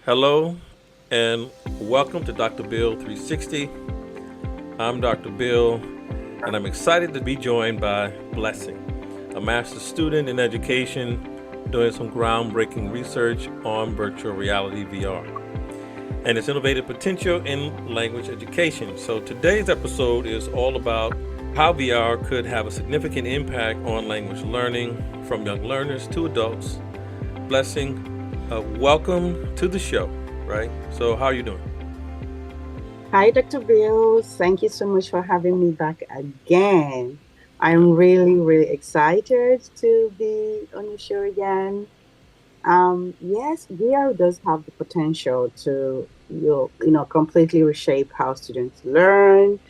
Hello and welcome to Dr. Bill 360. I'm Dr. Bill and I'm excited to be joined by Blessing, a master's student in education doing some groundbreaking research on virtual reality VR and its innovative potential in language education. So today's episode is all about how VR could have a significant impact on language learning from young learners to adults. Blessing, welcome to the show, right? So how are you doing? Hi, Dr. Bill. Thank you so much for having me back again. I'm really excited to be on your show again. Yes, VR does have the potential to completely reshape how students learn.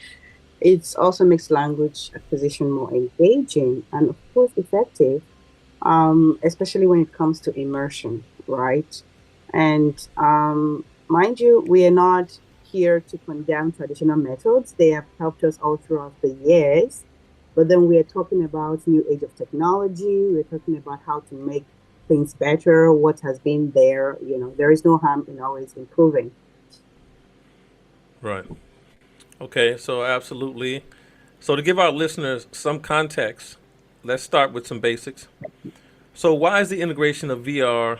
It also makes language acquisition more engaging and, of course, effective, especially when it comes to immersion, right? And mind you, we are not here to condemn traditional methods. They have helped us all throughout the years. But then we are talking about new age of technology. We're talking about how to make things better, what has been there. There is no harm in always improving. Right. Okay, so absolutely. So to give our listeners some context, let's start with some basics. So why is the integration of VR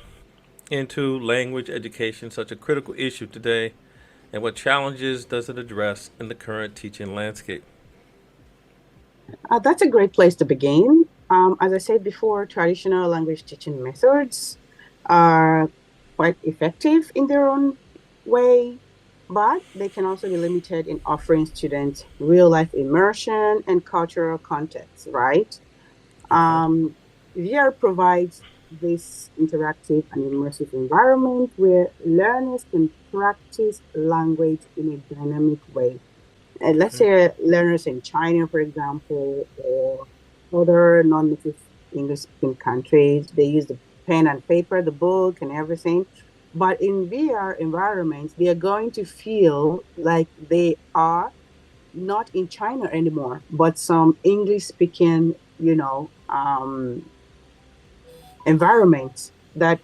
into language education such a critical issue today, and what challenges does it address in the current teaching landscape? That's a great place to begin. As I said before, traditional language teaching methods are quite effective in their own way, but they can also be limited in offering students real life immersion and cultural context, right? Okay. Um, VR provides this interactive and immersive environment where learners can practice language in a dynamic way. Let's Okay. say learners in China, for example, or other non-native English-speaking countries, they use the pen and paper, the book, and everything. But in VR environments, they are going to feel like they are not in China anymore, but some English-speaking, environment that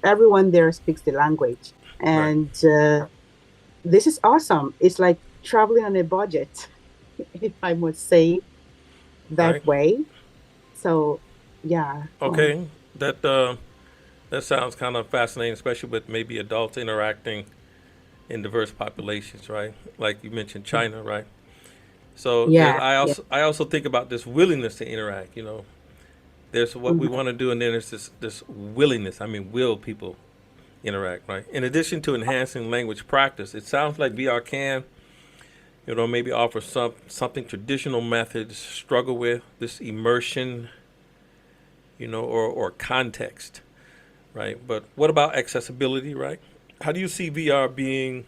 everyone there speaks the language. Right. And this is awesome. It's like traveling on a budget, if I must say that Right. way. So, yeah. Okay. That that sounds kind of fascinating, especially with maybe adults interacting in diverse populations, right? Like you mentioned, China, right? So Yeah, yeah. I also think about this willingness to interact. There's what we Mhm. want to do, and then there's this willingness. I mean, will people interact, right? In addition to enhancing language practice, it sounds like VR can, maybe offer something traditional methods struggle with this immersion, or context, right? But what about accessibility, right? How do you see VR being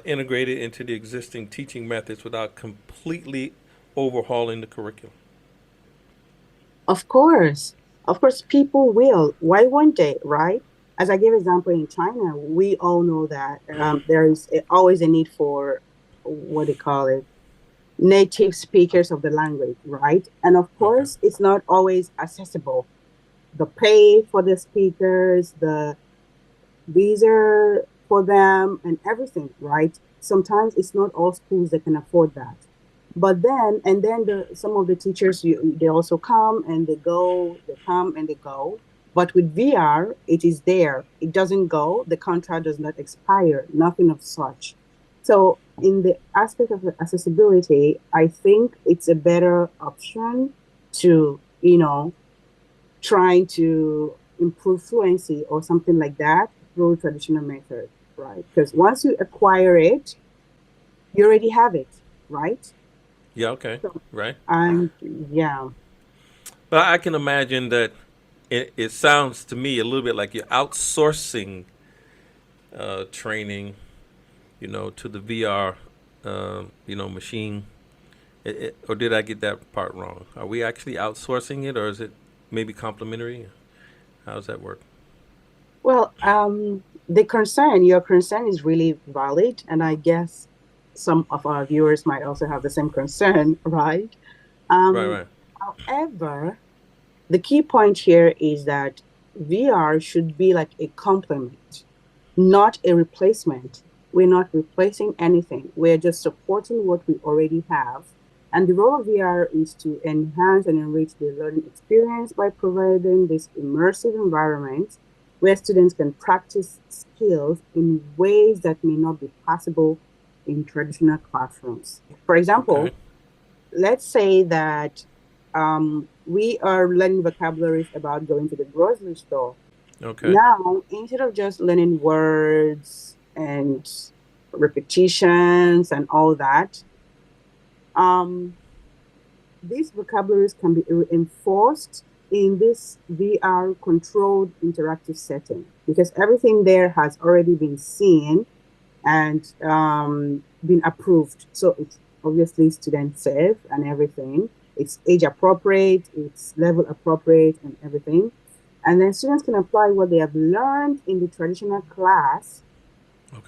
integrated into the existing teaching methods without completely overhauling the curriculum? Of course. Of course, people will. Why won't they, right? As I gave example in China, we all know that there is always a need for what they call it, native speakers of the language, right? And of Okay. course, it's not always accessible. The pay for the speakers, the visa for them, and everything, right? Sometimes it's not all schools that can afford that. But then, and then some of the teachers, they also come and they go, they come and they go. But with VR, it is there. It doesn't go. The contract does not expire. Nothing of such. So, in the aspect of the accessibility, I think it's a better option to, trying to improve fluency or something like that through traditional method, right? Because once you acquire it, you already have it, right? Yeah. Okay. So, Right. and yeah, But I can imagine that it sounds to me a little bit like you're outsourcing training, to the VR, machine. Or did I get that part wrong? Are we actually outsourcing it, or is it maybe complementary? How does that work? well, your concern is really valid, and I guess some of our viewers might also have the same concern, right? Right. Um, Right. However, the key point here is that VR should be like a complement. not a replacement. We're not replacing anything. We're just supporting what we already have. And the role of VR is to enhance and enrich the learning experience by providing this immersive environment where students can practice skills in ways that may not be possible in traditional classrooms. For example, Okay. let's say that we are learning vocabularies about going to the grocery store. Okay. Now, instead of just learning words and repetitions and all that, um, these vocabularies can be enforced in this VR controlled interactive setting because everything there has already been seen and been approved. So it's obviously student safe and everything. It's age appropriate, it's level appropriate and everything. And then students can apply what they have learned in the traditional class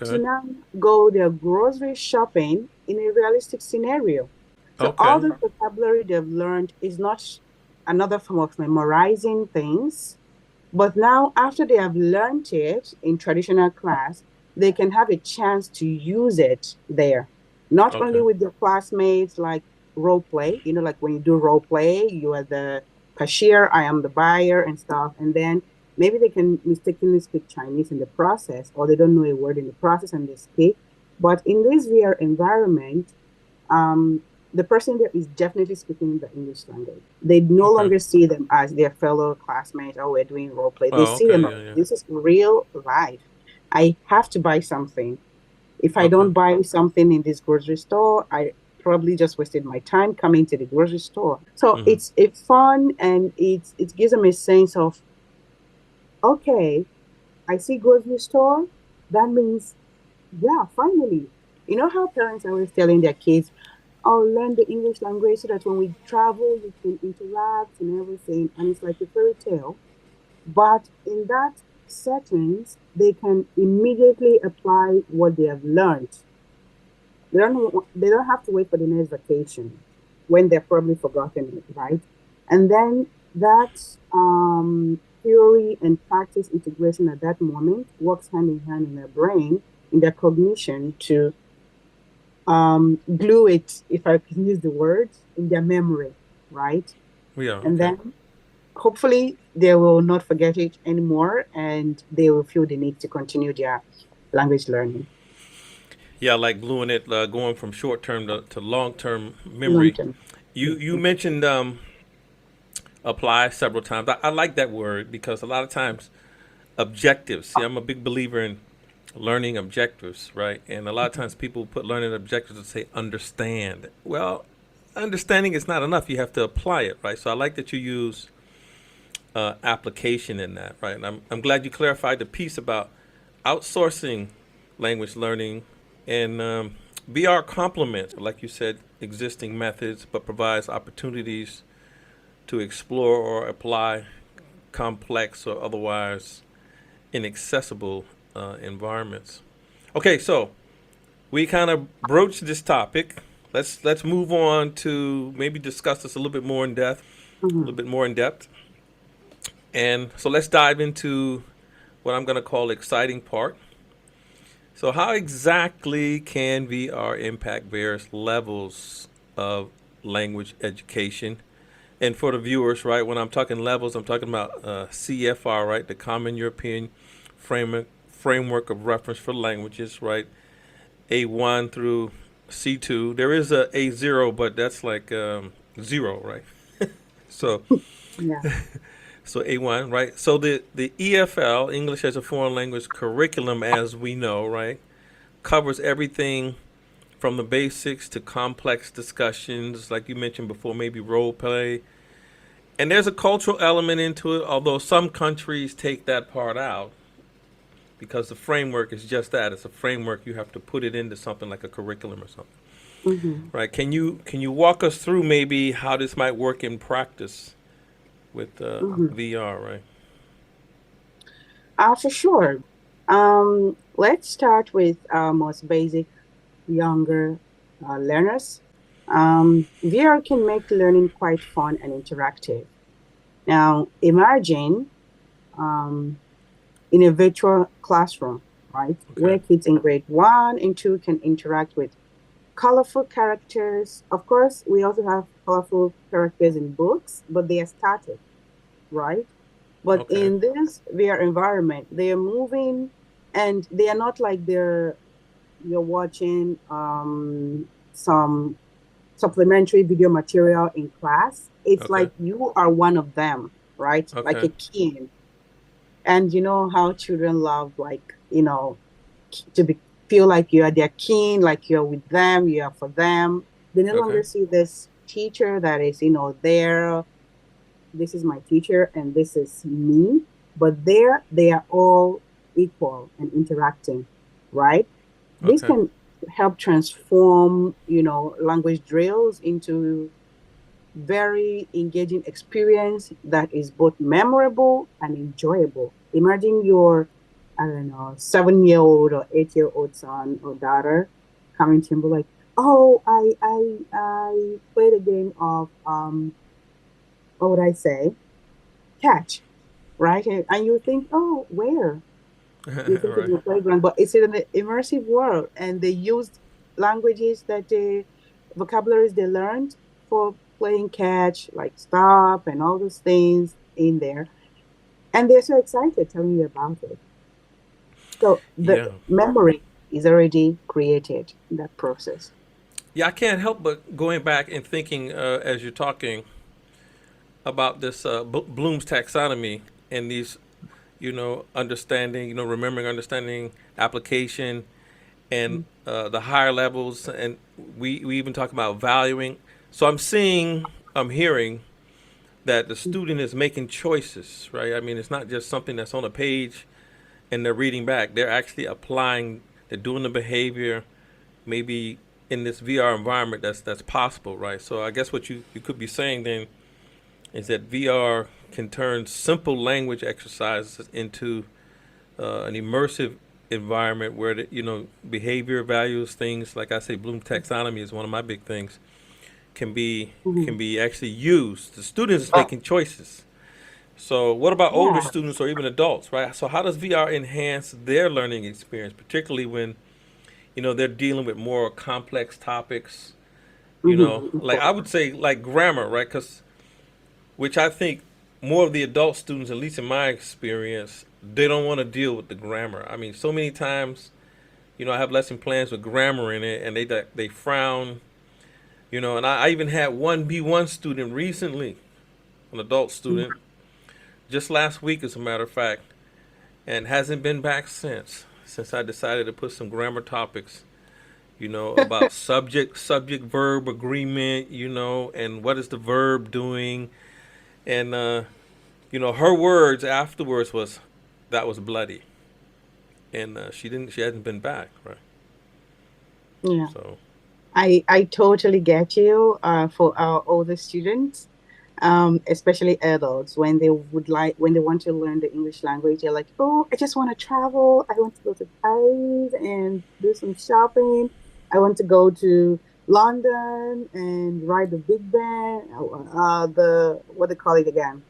to Okay. now go their grocery shopping in a realistic scenario. So all Okay. the vocabulary they've learned is not another form of memorizing things, but now after they have learned it in traditional class, they can have a chance to use it there. Not only Okay. with their classmates, like role play, like when you do role play, you are the cashier, I am the buyer and stuff. And then maybe they can mistakenly speak Chinese in the process, or they don't know a word in the process and they speak. But in this VR environment, um, the person there is definitely speaking the English language. They no Okay. longer see them as their fellow classmates. Oh, we're doing role play. They Oh, see them okay. as Yeah. Yeah. this is real life. I have to buy something. If I Okay. don't buy something in this grocery store, I probably just wasted my time coming to the grocery store. So Mm-hmm. it's fun and it gives them a sense of, okay, I see grocery store. That means, yeah, finally. You know how parents are always telling their kids, oh, learn the English language so that when we travel, you can interact and everything. And it's like a fairy tale. But in that settings, they can immediately apply what they have learned. They don't have to wait for the next vacation when they've probably forgotten it, right? And then that theory and practice integration at that moment works hand in hand in their brain, in their cognition to glue it, if I can use the word, in their memory, right? Yeah. And Okay. then hopefully they will not forget it anymore and they will feel the need to continue their language learning Yeah, like gluing it, going from short term to long term long memory. term. You mentioned apply several times. I like that word because a lot of times objectives. See, I'm a big believer in learning objectives, right? And a lot of times people put learning objectives to say understand. Well, understanding is not enough. You have to apply it, right? So I like that you use application in that, right? And I'm glad you clarified the piece about outsourcing language learning and VR complements, like you said, existing methods, but provides opportunities to explore or apply complex or otherwise inaccessible environments. Okay, so we kind of broached this topic. Let's move on to maybe discuss this a little bit more in depth, a little Mhm. bit more in depth. And so let's dive into what I'm going to call the exciting part. So how exactly can VR impact various levels of language education? And for the viewers, right, when I'm talking levels, I'm talking about CFR, right, the Common European Framework of Reference for Languages, right, A1 through C2. There is a A0, but that's like zero, right? So Yeah. so A1, right? So the EFL, English as a Foreign Language curriculum, as we know, right, covers everything from the basics to complex discussions, like you mentioned before, maybe role play. And there's a cultural element into it, although some countries take that part out because the framework is just that. It's a framework. You have to put it into something like a curriculum or something, Hmm. right? Can you walk us through maybe how this might work in practice with Hmm. VR, right? For sure. Let's start with our most basic younger learners. VR can make learning quite fun and interactive. Now, imagine um, in a virtual classroom. right? Okay. Where kids in grade 1 and 2 can interact with colorful characters. Of course, we also have colorful characters in books, but they are static, right? But Okay. in this VR environment, they are moving and they are not like you're watching some supplementary video material in class. It's Okay. like you are one of them, right? Like Okay. a kid. And you know how children love, like, to be feel like you are their kin, like you're with them, you are for them. They no Okay. longer see this teacher that is, there. This is my teacher and this is me. But there, they are all equal and interacting, right? This Okay. can help transform, language drills into very engaging experience that is both memorable and enjoyable. Imagine your, I don't know, 7-year-old or 8-year-old son or daughter coming to you and be like, "Oh, I played a game of what would I say? Catch, right?" And you think, "Oh, where?" You All think it's right. in the playground, but it's in an immersive world, and they used languages that vocabularies they learned for playing catch, like stop and all those things in there, and they're so excited telling you about it. So the Yeah. memory is already created in that process. Yeah, I can't help but going back and thinking as you're talking about this Bloom's taxonomy and these, understanding, remembering, understanding, application, and the higher levels, and we even talk about valuing. So I'm hearing that the student is making choices, right? I mean, it's not just something that's on a page and they're reading back. They're actually applying. They're doing the behavior, maybe in this VR environment that's possible, right? So I guess what you could be saying then is that VR can turn simple language exercises into an immersive environment where behavior, values, things like I say, Bloom taxonomy is one of my big things. Can be Mhm. can be actually used. The students is making choices. So what about older Yeah. students or even adults, right? So how does VR enhance their learning experience, particularly when they're dealing with more complex topics? Of Like I course. would say like grammar, right? Because which I think more of the adult students, at least in my experience, they don't want to deal with the grammar. I mean, so many times, I have lesson plans with grammar in it, and they frown. And I even had one B1 student recently, an adult student, just last week, as a matter of fact, and hasn't been back since I decided to put some grammar topics, about subject verb agreement, and what is the verb doing, and her words afterwards was that was bloody, and she hadn't been back, right? Yeah. So I totally get you for our older students, especially adults, when they want to learn the English language, they're like, "Oh, I just want to travel. I want to go to Paris and do some shopping. I want to go to London and ride the Big Ben, the what they call it again,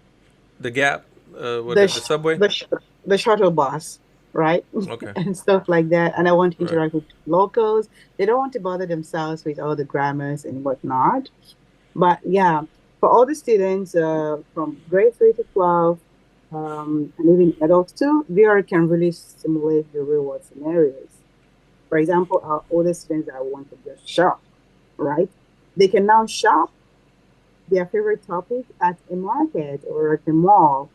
the gap, what the the sh subway? the sh the shuttle bus, right?" Okay, And stuff like that. And I want to right. interact with locals. They don't want to bother themselves with all the grammars and whatnot. But yeah, for all the students from grade 3 to 12, and even adults too, VR can really simulate the real world scenarios. For example, our older students that want to just shop, right? They can now shop their favorite topic at a market or at a mall,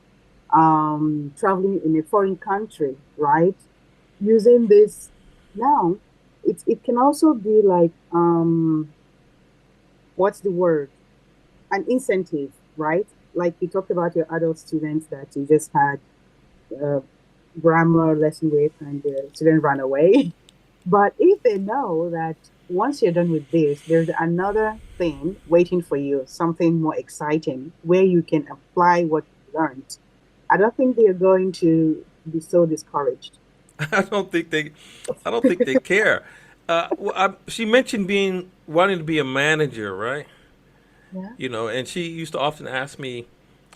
traveling in a foreign country, right? Using this now, it can also be like what's the word? An incentive, right? Like you talked about your adult students that you just had a grammar lesson with and the student ran away. But if they know that once you're done with this, there's another thing waiting for you, something more exciting where you can apply what you learned, I don't think they're going to be so discouraged. I don't think they, I don't think they care. She mentioned wanting to be a manager, right? Yeah. And she used to often ask me,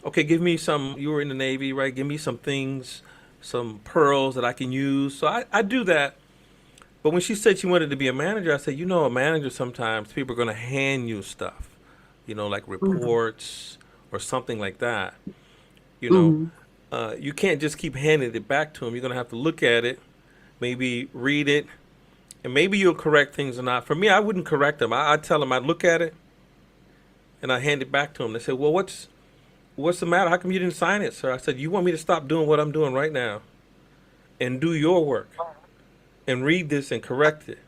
"Okay, give me some. You were in the Navy, right? Give me some things some pearls that I can use. So I do that. But when she said she wanted to be a manager, I said, you know, a manager sometimes people are going to hand you stuff, you know, like Mm-hmm. reports or something like that. You know, Mm-hmm. you can't just keep handing it back to them. You're going to have to look at it, maybe read it, and maybe you'll correct things or not. For me, I wouldn't correct them. I tell them, I look at it and I hand it back to them. They say, well, what's the matter? How come you didn't sign it, sir? I said, you want me to stop doing what I'm doing right now and do your work and read this and correct it?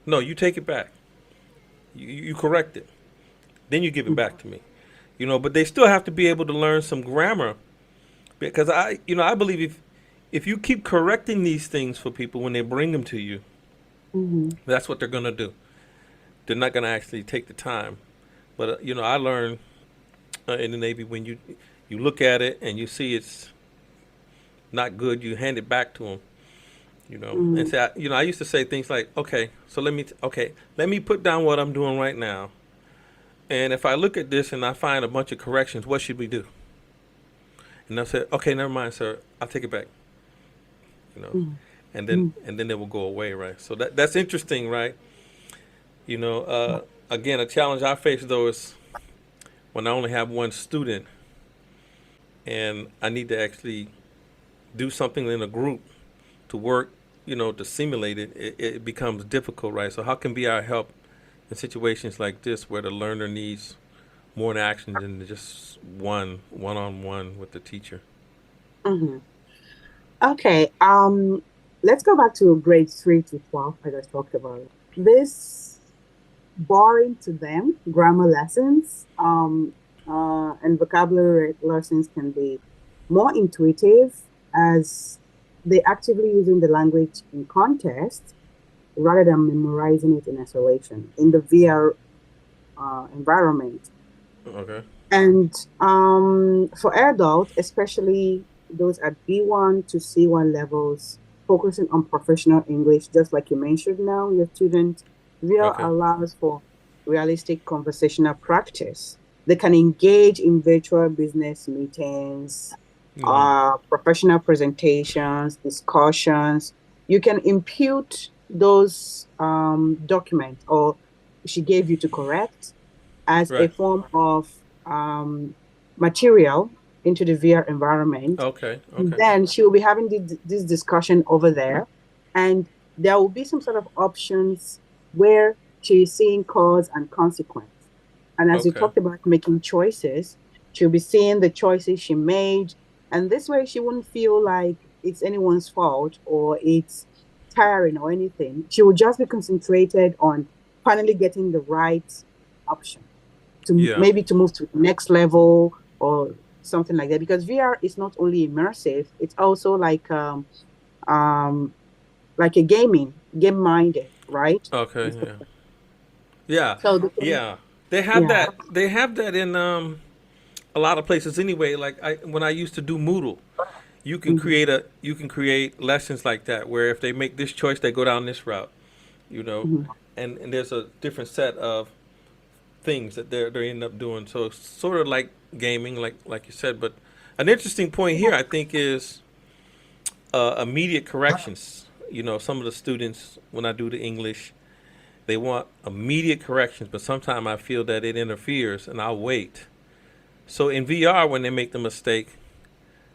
No, you take it back. You correct it. Then you give it back to me. You know, but they still have to be able to learn some grammar because I believe if you keep correcting these things for people when they bring them to you, Mm-hmm. that's what they're going to do. They're not going to actually take the time. But I learned in the Navy when you look at it and you see it's not good, you hand it back to them. And Mm-hmm. say, I used to say things like, okay, so let me put down what I'm doing right now, and if I look at this and I find a bunch of corrections, what should we do? And they'll say, okay, never mind, sir, I'll take it back. You know, Mm-hmm. and then they will go away, right? So that's interesting, right? You know, again, a challenge I face though is when I only have one student and I need to actually do something in a group to work, to simulate it, it becomes difficult, right? So how can be our help in situations like this where the learner needs more interaction than just one on one with the teacher? Mm-hmm. Okay. Let's go back to grades 3 to 12, as I talked about. This boring to them grammar lessons and vocabulary lessons can be more intuitive as they actively using the language in context rather than memorizing it in isolation in the VR environment. Okay. And for adults, especially those at B1 to C1 levels, focusing on professional English, just like you mentioned now, your student, VR Okay. allows for realistic conversational practice. They can engage in virtual business meetings, Mm-hmm. professional presentations, discussions. You can impute those documents or she gave you to correct as a Right. form of um, material into the VR environment. Okay. And Okay. then she will be having this discussion over there. And there will be some sort of options where she is seeing cause and consequence. And as you Okay. talked about making choices, she'll be seeing the choices she made. And this way, she wouldn't feel like it's anyone's fault or it's tiring or anything. She will just be concentrated on finally getting the right option to Yeah. maybe to move to the next level or something like that. Because VR is not only immersive, it's also um like a game minded, right? Okay. Yeah. Yeah. So the thing, Yeah. They have yeah. that. They have that in a lot of places anyway. Like when I used to do Moodle, Mhm, you can create lessons like that where if they make this choice, they go down this route. You know, mhm, and there's a different set of things that they end up doing. So it's sort of like gaming, like you said. But an interesting point here, I think, is immediate corrections. Some of the students when I do the English, they want immediate corrections, but sometimes I feel that it interferes, and I'll wait. So in VR, when they make the mistake,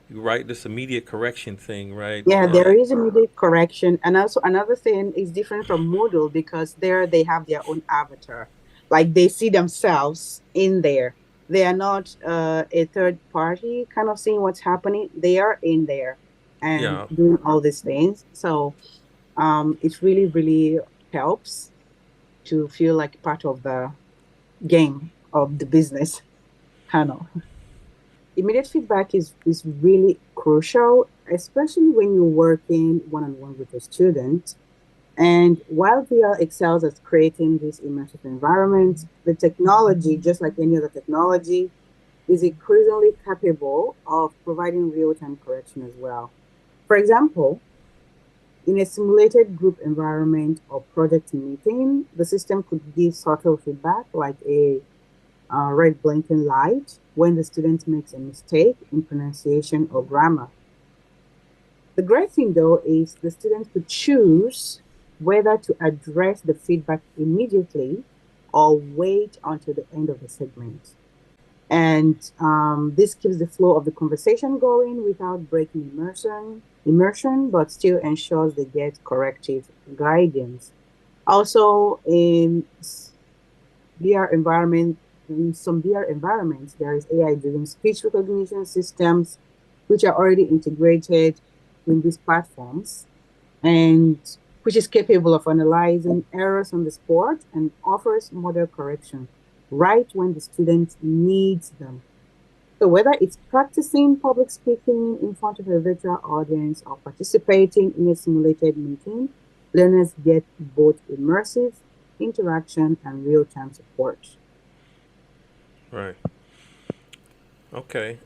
you write this immediate correction thing, right? Yeah, there is immediate correction. And also another thing is different from Moodle because there they have their own avatar. Like they see themselves in there. They are not a third party kind of seeing what's happening. They are in there and Yeah, doing all these things. So it really, really helps to feel like part of the game of the business, kind of. Immediate feedback is really crucial, especially when you're working one-on-one with a student. And while VR excels at creating this immersive environment, the technology, just like any other technology, is increasingly capable of providing real-time correction as well. For example, in a simulated group environment or project meeting, the system could give subtle feedback like a red blinking light when the student makes a mistake in pronunciation or grammar. The great thing though is the students could choose whether to address the feedback immediately or wait until the end of the segment. And this keeps the flow of the conversation going without breaking immersion, but still ensures they get corrective guidance. Also, VR environment, in some VR environments, there is AI-driven speech recognition systems, which are already integrated in these platforms, and which is capable of analyzing errors on the spot and offers model correction right when the student needs them. So whether it's practicing public speaking in front of a virtual audience or participating in a simulated meeting, learners get both immersive interaction and real-time support. Right. Okay.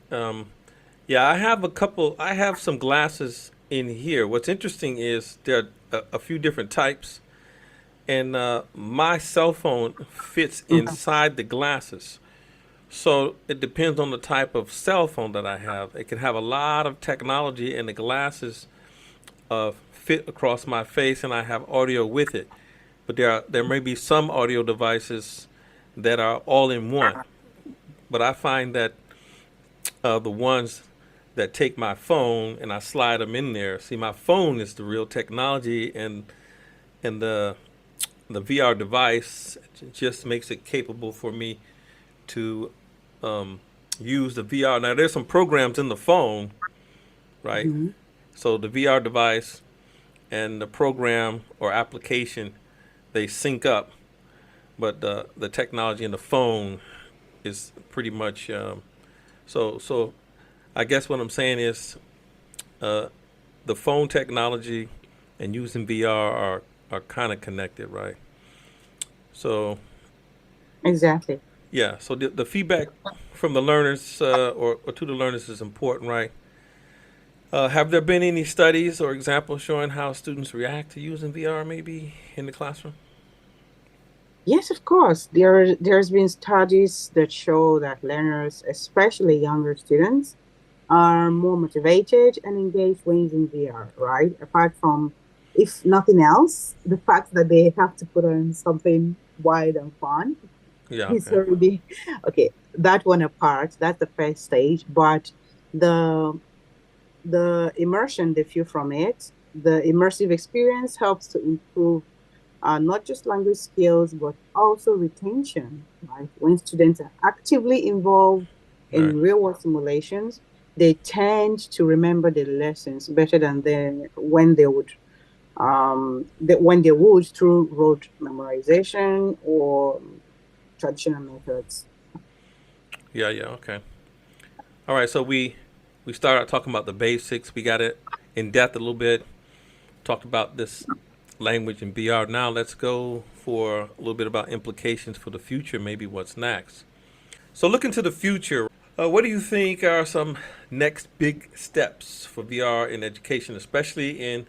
Yeah, I have some glasses in here. What's interesting is there are a few different types, and my cell phone fits Mhm. inside the glasses. So it depends on the type of cell phone that I have. It can have a lot of technology, and the glasses fit across my face, and I have audio with it. But there may be some audio devices that are all in one. But I find that the ones that take my phone and I slide them in there. See, my phone is the real technology, and the VR device just makes it capable for me to use the VR. Now, there's some programs in the phone, right? Mhm. So the VR device and the program or application, they sync up, but the technology in the phone is pretty much so. I guess what I'm saying is uh, the phone technology and using VR are kind of connected, right? So Exactly. yeah, so the feedback from the learners or to the learners is important, right? Have there been any studies or examples showing how students react to using VR maybe in the classroom? Yes, of course. There's been studies that show that learners, especially younger students, are more motivated and engaged when using VR, right? Apart from, if nothing else, the fact that they have to put on something wild and fun Yeah, is okay. already okay. That one apart, that's the first stage, but the the immersion they feel from it, the immersive experience helps to improve not just language skills, but also retention, right? When students are actively involved Right. in real world simulations, they tend to remember the lessons better than when they would through rote memorization or traditional methods. Yeah, yeah, okay. All right, so we started out talking about the basics. We got it in depth a little bit. Talked about this language in VR. Now let's go for a little bit about implications for the future, maybe what's next. So looking to the future, what do you think are some next big steps for VR in education, especially in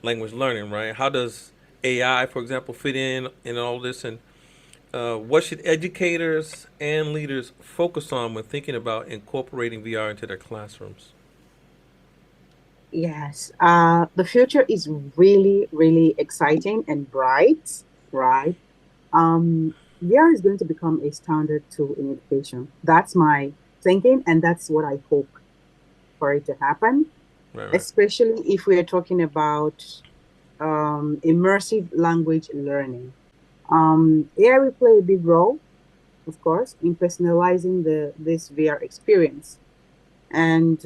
language learning, right? How does AI, for example, fit in all this? And what should educators and leaders focus on when thinking about incorporating VR into their classrooms? Yes, the future is really, really exciting and bright, right? VR is going to become a standard tool in education. That's my thinking, and that's what I hope for it to happen, Right, right, especially if we are talking about immersive language learning. AI will play a big role, of course, in personalizing this VR experience. And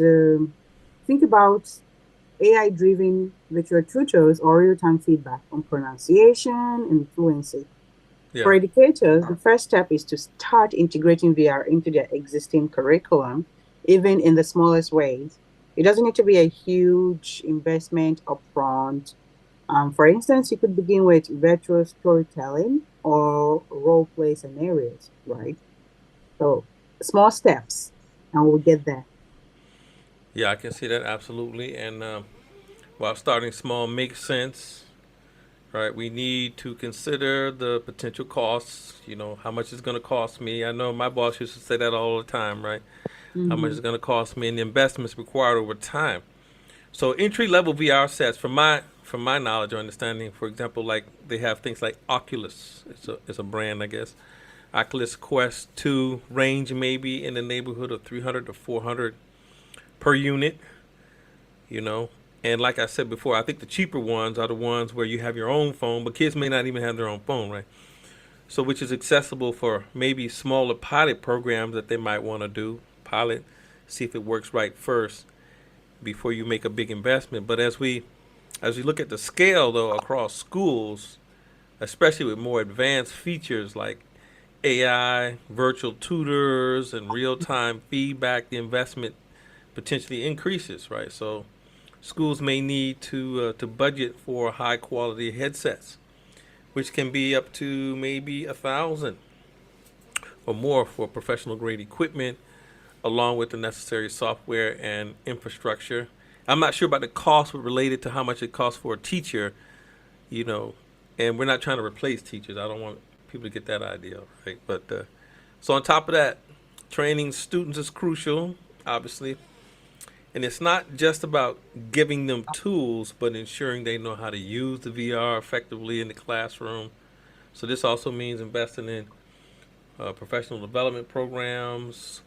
think about AI-driven virtual tutors or real-time feedback on pronunciation and fluency. yeah, For educators, the first step is to start integrating VR into their existing curriculum, even in the smallest ways. It doesn't need to be a huge investment upfront. For instance, you could begin with virtual storytelling or role play scenarios, right? So small steps, and we'll get there. yeah. I can see that absolutely. And while starting small makes sense, right? We need to consider the potential costs. You know, how much it's going to cost me. I know my boss used to say that all the time, right? How much Mm-hmm. it's going to cost me and the investments required over time. So entry level VR sets, from my knowledge or understanding, for example, like they have things like Oculus. It's a brand, I guess. Oculus Quest 2 range maybe in the neighborhood of 300 to 400 per unit, you know. And like I said before, I think the cheaper ones are the ones where you have your own phone, but kids may not even have their own phone, right? So which is accessible for maybe smaller pilot programs that they might want to do. Pilot, see if it works right first before you make a big investment. But as we look at the scale though across schools, especially with more advanced features like AI, virtual tutors, and real-time feedback, the investment potentially increases, right? So schools may need to budget for high quality headsets, which can be up to maybe 1,000 or more for professional grade equipment, along with the necessary software and infrastructure. I'm not sure about the cost related to how much it costs for a teacher, you know, and we're not trying to replace teachers. I don't want people to get that idea, right? But so on top of that, training students is crucial, obviously, and it's not just about giving them tools, but ensuring they know how to use the VR effectively in the classroom. So this also means investing in professional development programs,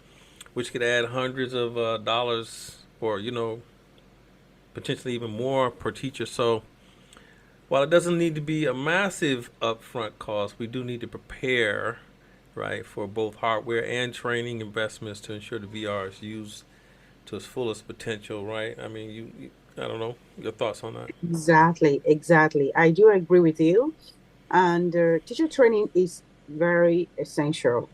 which could add hundreds of dollars, or potentially even more per teacher. So while it doesn't need to be a massive upfront cost, we do need to prepare, right, for both hardware and training investments to ensure the VR is used to its fullest potential, right? I mean, I don't know, your thoughts on that? Exactly, exactly. I do agree with you. And teacher training is very essential.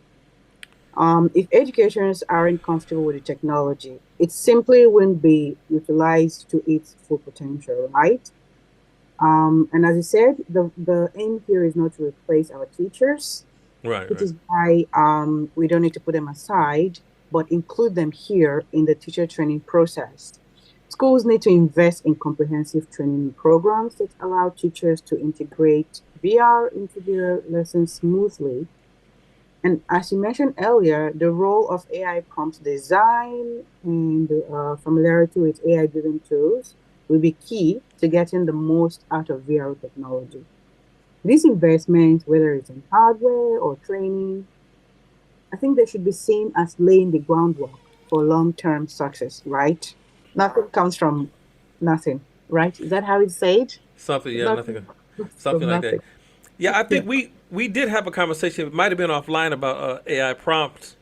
If educators aren't comfortable with the technology, it simply wouldn't be utilized to its full potential, right? And as you said, the aim here is not to replace our teachers, Right, which right. is why we don't need to put them aside, but include them here in the teacher training process. Schools need to invest in comprehensive training programs that allow teachers to integrate VR into their lessons smoothly. And as you mentioned earlier, the role of AI prompt design and familiarity with AI-driven tools will be key to getting the most out of VR technology. These investments, whether it's in hardware or training, I think they should be seen as laying the groundwork for long-term success, right? Nothing comes from nothing, right? Is that how it's said? Something, yeah, Nothing nothing, comes something from like that. nothing. Yeah, I Yeah. think we did have a conversation. It might have been offline about AI prompts.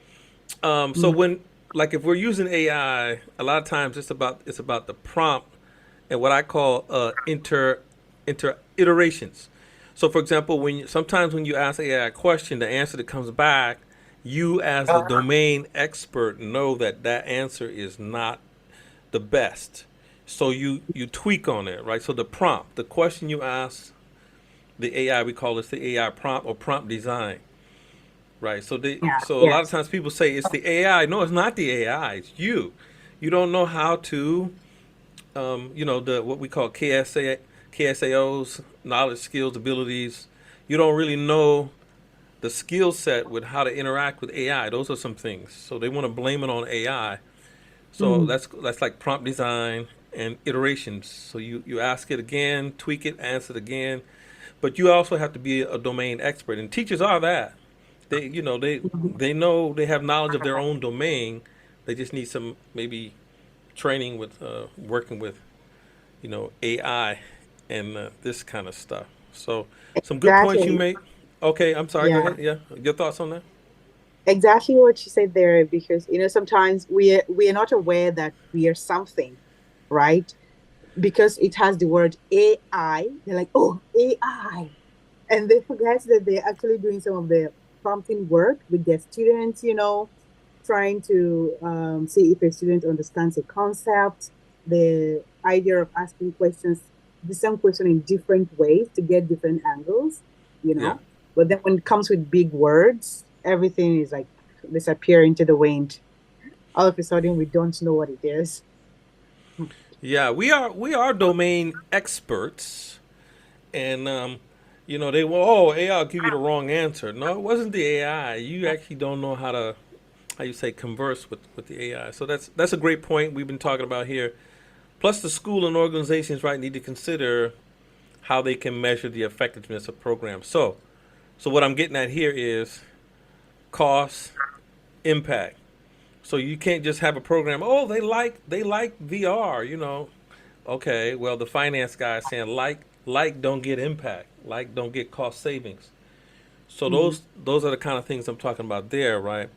So Mm. when, like, if we're using AI, a lot of times it's about the prompt and what I call inter iterations. So, for example, sometimes when you ask AI a question, the answer that comes back, you as the domain expert know that that answer is not the best. So you tweak on it, right? So the prompt, the question you ask the AI, we call this the AI prompt or prompt design, right? So Yeah. so a lot of Yes. times people say it's the AI. No, it's not the AI. It's you. You don't know how to, the what we call KSAOs, knowledge, skills, abilities. You don't really know the skill set with how to interact with AI. Those are some things. So they want to blame it on AI. So Mm. that's like prompt design and iterations. So you ask it again, tweak it, answer it again, but you also have to be a domain expert, and teachers are that. They they know, they have knowledge of their own domain. They just need some maybe training with working with AI and this kind of stuff. So some good points you Exactly. make. Okay, I'm sorry. Go Yeah. ahead. Yeah, your thoughts on that? Exactly what you said there, because sometimes we are not aware that we are something, right? Because it has the word AI, they're like, oh, AI. And they forget that they're actually doing some of the prompting work with their students, trying to see if a student understands a concept, the idea of asking questions, the same question in different ways to get different angles, you Yeah. know. But then when it comes with big words, everything is like disappear into the wind. All of a sudden, we don't know what it is. Yeah, we are domain experts, and they will, oh, AI will give you the wrong answer. No, it wasn't the AI. You actually don't know how you say converse with the AI. So that's a great point we've been talking about here Plus, the school and organizations, right, need to consider how they can measure the effectiveness of programs. So what I'm getting at here is cost, impact. So you can't just have a program. Oh, they like VR. Okay, well, the finance guy is saying like don't get impact, like don't get cost savings. So Mhm. those are the kind of things I'm talking about there, right?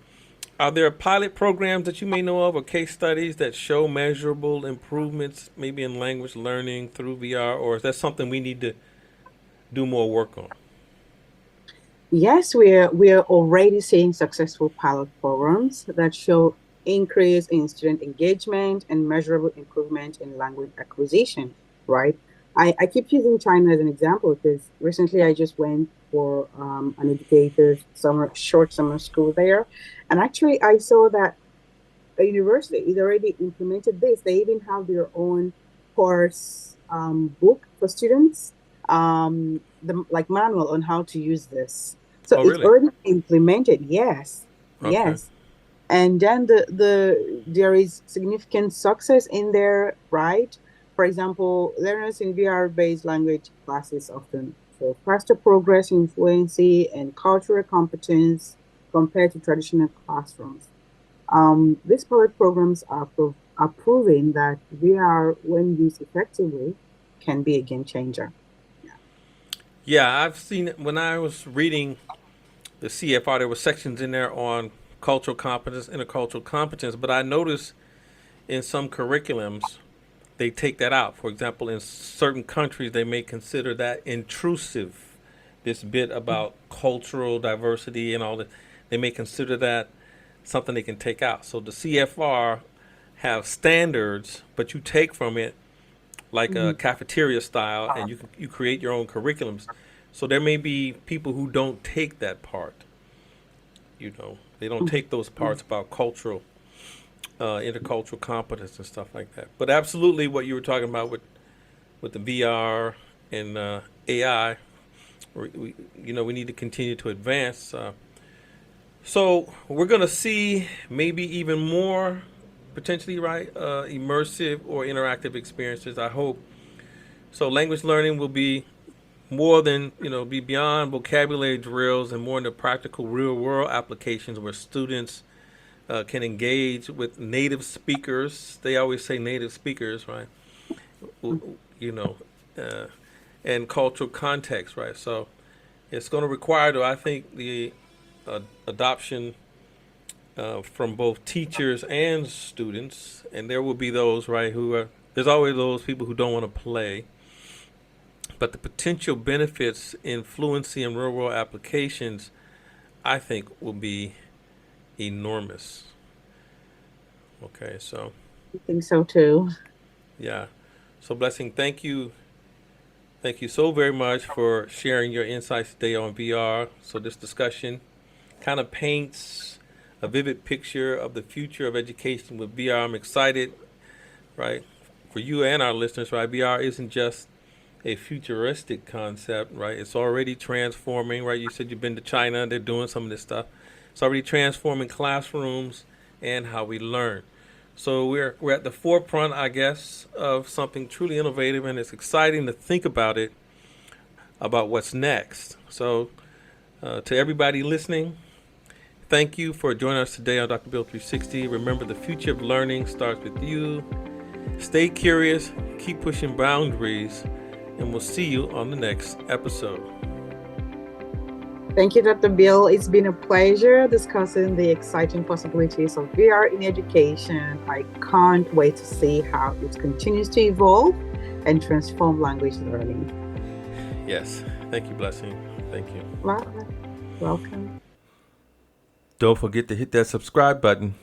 Are there pilot programs that you may know of or case studies that show measurable improvements, maybe in language learning through VR, or is that something we need to do more work on? Yes, we're already seeing successful pilot programs that show increase in student engagement and measurable improvement in language acquisition, right? I keep using China as an example because recently I just went for an educator's short summer school there. And actually I saw that a university is already implemented this. They even have their own course book for students, the like manual on how to use this. So Oh, it's really? already implemented. Yes, Okay. yes. And then there is significant success in there, right? For example, learners in VR-based language classes often show faster progress in fluency and cultural competence compared to traditional classrooms. These pilot programs are proving that VR, when used effectively, can be a game changer. Yeah, I've seen it when I was reading the CFR. There were sections in there on cultural competence, intercultural competence, but I noticed in some curriculums they take that out. For example, in certain countries, they may consider that intrusive. This bit about cultural diversity and all that, they may consider that something they can take out. So the CFR have standards, but you take from it like a Mhm. cafeteria style, and you create your own curriculums. So there may be people who don't take that part. They don't Mhm. take those parts about cultural, intercultural competence and stuff like that. But absolutely, what you were talking about with the VR and AI, we need to continue to advance. So we're going to see maybe even more potentially, right, immersive or interactive experiences. I hope so. Language learning will be more than be beyond vocabulary drills and more into practical, real world applications where students can engage with native speakers. They always say native speakers, right? You know, uh, and cultural context, right? So it's going to require, though, I think, the adoption from both teachers and students. And there will be those, right, who are, there's always those people who don't want to play. But the potential benefits in fluency and real world applications, I think, will be enormous. Okay, so I think so too. yeah. So, Blessing, thank you. Thank you so very much for sharing your insights today on VR. So, this discussion kind of paints a vivid picture of the future of education with VR. I'm excited, right, for you and our listeners, right? VR isn't just a futuristic concept, right? It's already transforming, right? You said you've been to China, they're doing some of this stuff. It's already transforming classrooms and how we learn. So we're at the forefront, I guess, of something truly innovative, and it's exciting to think about it, about what's next. So to everybody listening, thank you for joining us today on Dr. Bill 360. Remember, the future of learning starts with you. Stay curious, keep pushing boundaries, and we'll see you on the next episode. Thank you, Dr. Bill. It's been a pleasure discussing the exciting possibilities of VR in education. I can't wait to see how it continues to evolve and transform language learning. Yes. Thank you, Blessing. Thank you. Well, welcome. Don't forget to hit that subscribe button